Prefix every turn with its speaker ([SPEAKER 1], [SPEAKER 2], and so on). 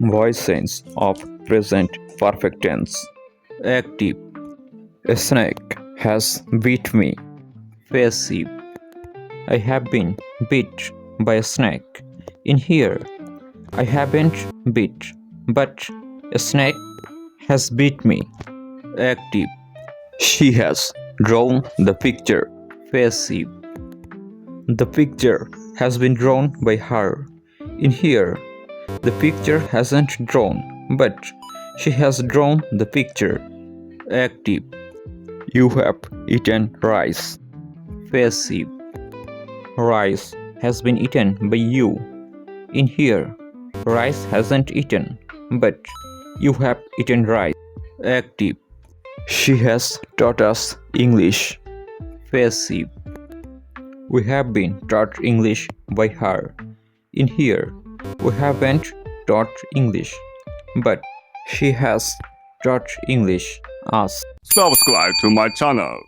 [SPEAKER 1] Voice sense of present perfect tense. Active. A snake has bit me. Passive. I have been bit by a snake. In here, I haven't bit, but a snake has bit me. Active. She has drawn the picture. Passive. The picture has been drawn by her. In here, the picture hasn't drawn, but she has drawn the picture. Active. You have eaten rice. Passive. Rice has been eaten by you. In here, rice hasn't eaten, but you have eaten rice. Active. She has taught us English. Passive. We have been taught English by her. In here, we haven't taught English, but she has taught English us.
[SPEAKER 2] Subscribe to my channel.